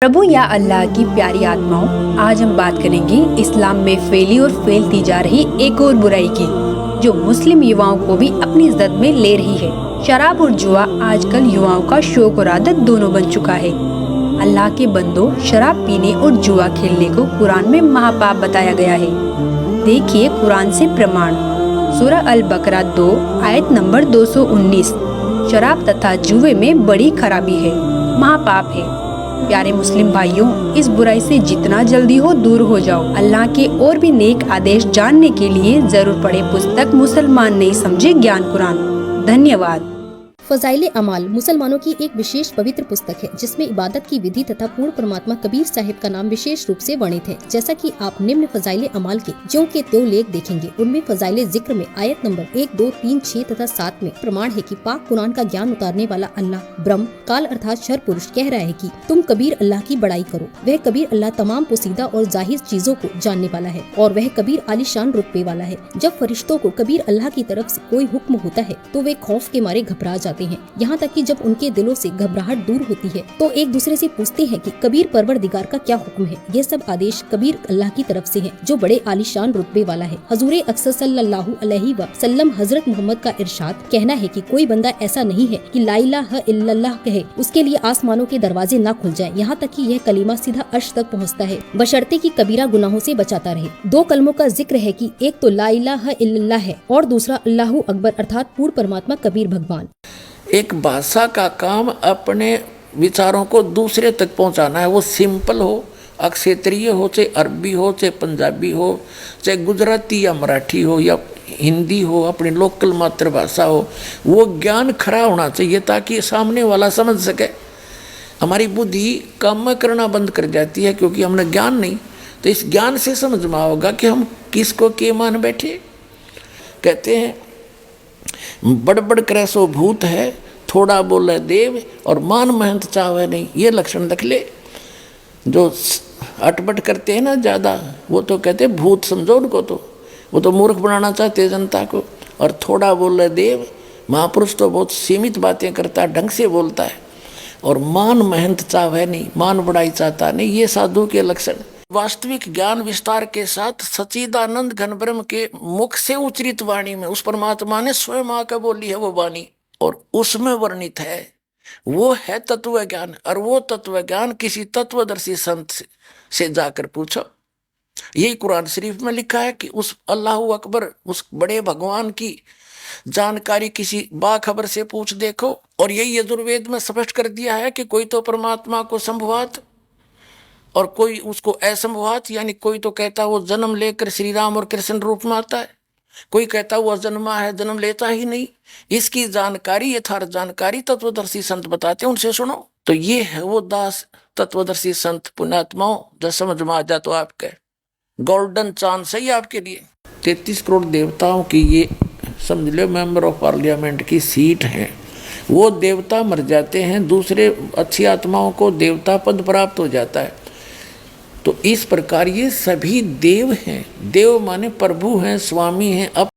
प्रभु या अल्लाह की प्यारी आत्माओं, आज हम बात करेंगे इस्लाम में फैली और फैलती जा रही एक और बुराई की, जो मुस्लिम युवाओं को भी अपनी इज्जत में ले रही है। शराब और जुआ आजकल युवाओं का शौक और आदत दोनों बन चुका है। अल्लाह के बंदों, शराब पीने और जुआ खेलने को कुरान में महापाप बताया गया है। देखिए कुरान से प्रमाण, सूरह अल बकरा 2 आयत नंबर 219। शराब तथा जुए में बड़ी खराबी है, महापाप है। प्यारे मुस्लिम भाइयों, इस बुराई से जितना जल्दी हो दूर हो जाओ। अल्लाह के और भी नेक आदेश जानने के लिए जरूर पढ़े पुस्तक मुसलमान नहीं समझे ज्ञान कुरान। धन्यवाद। फजाइले अमाल मुसलमानों की एक विशेष पवित्र पुस्तक है, जिसमें इबादत की विधि तथा पूर्ण परमात्मा कबीर साहिब का नाम विशेष रूप से वर्णित है। जैसा कि आप निम्न फजाइले अमाल के ज्यों के त्यों लेख देखेंगे, उनमें फजाइले जिक्र में आयत नंबर 1, 2, 3, 6 तथा 7 में प्रमाण है कि पाक कुरान का ज्ञान उतारने वाला अल्लाह ब्रह्म काल अर्थात शर पुरुष कह रहा है कि तुम कबीर अल्लाह की बड़ाई करो। वह कबीर अल्लाह तमाम पोसीदा और जाहिर चीजों को जानने वाला है और वह कबीर आलीशान रुतबे वाला है। जब फरिश्तों को कबीर अल्लाह की तरफ से कोई हुक्म होता है तो वे खौफ के मारे घबरा जाते हैं। यहाँ तक कि जब उनके दिलों से घबराहट दूर होती है तो एक दूसरे से पूछते हैं कि कबीर परवरदिगार का क्या हुक्म है। यह सब आदेश कबीर अल्लाह की तरफ से है, जो बड़े आलीशान रुतबे वाला है। हजूरे अक्सर सल्लल्लाहु अलैहि वसल्लम हजरत मोहम्मद का इरशाद कहना है कि कोई बंदा ऐसा नहीं है कि ला इलाहा इल्लल्लाह कहे उसके लिए आसमानों के दरवाजे न खुल जाए, यहाँ तक कि यह कलीमा सीधा अर्श तक पहुँचता है, बशर्ते कि कबीरा गुनाहों से बचाता रहे। 2 कलमों का जिक्र है कि एक तो ला इलाहा इल्लल्लाह है और दूसरा अल्लाहु अकबर अर्थात पूर्ण परमात्मा कबीर भगवान। एक भाषा का काम अपने विचारों को दूसरे तक पहुंचाना है। वो सिंपल हो, क्षेत्रीय हो, चाहे अरबी हो, चाहे पंजाबी हो, चाहे गुजराती या मराठी हो या हिंदी हो, अपनी लोकल मातृभाषा हो, वो ज्ञान खरा होना चाहिए ताकि सामने वाला समझ सके। हमारी बुद्धि काम करना बंद कर जाती है क्योंकि हमने ज्ञान नहीं। तो इस ज्ञान से समझ में आओगा कि हम किसको के मान बैठे। कहते हैं बड़बड़ करे सो भूत है, थोड़ा बोले देव और मान महंत चावे नहीं। ये लक्षण रख ले। जो अटपट करते हैं ना ज़्यादा, वो तो कहते हैं भूत समझो उनको, तो वो तो मूर्ख बनाना चाहते हैं जनता को। और थोड़ा बोले देव, महापुरुष तो बहुत सीमित बातें करता है, ढंग से बोलता है। और मान महंत चावे नहीं, मान बढ़ाई चाहता नहीं, ये साधु के लक्षण। वास्तविक ज्ञान विस्तार के साथ सच्चिदानंद घन ब्रह्म के मुख से उच्चरित वाणी में उस परमात्मा ने स्वयं आकर बोली है वो वाणी, और उसमें वर्णित है वो है तत्व ज्ञान। और वो तत्व ज्ञान किसी तत्वदर्शी संत से जाकर पूछो। यही कुरान शरीफ में लिखा है कि उस अल्लाह अकबर, उस बड़े भगवान की जानकारी किसी बाखबर से पूछ देखो। और यही यजुर्वेद में स्पष्ट कर दिया है कि कोई तो परमात्मा को संभवात और कोई उसको असंभवात, यानी कोई तो कहता वो जन्म लेकर श्री राम और कृष्ण रूप में आता है, कोई कहता वो अजन्मा है, जन्म लेता ही नहीं। इसकी जानकारी, यथार्थ जानकारी तत्वदर्शी संत बताते हैं, उनसे सुनो। तो ये है वो दास तत्वदर्शी संत पुण्यात्माओं, जो समझ में आ जा तो आपके गोल्डन चांस है आपके लिए। 33 करोड़ देवताओं की ये समझ लो मेंबर ऑफ पार्लियामेंट की सीट है। वो देवता मर जाते हैं, दूसरे अच्छी आत्माओं को देवता पद प्राप्त हो जाता है। तो इस प्रकार ये सभी देव हैं। देव माने प्रभु हैं, स्वामी हैं। अब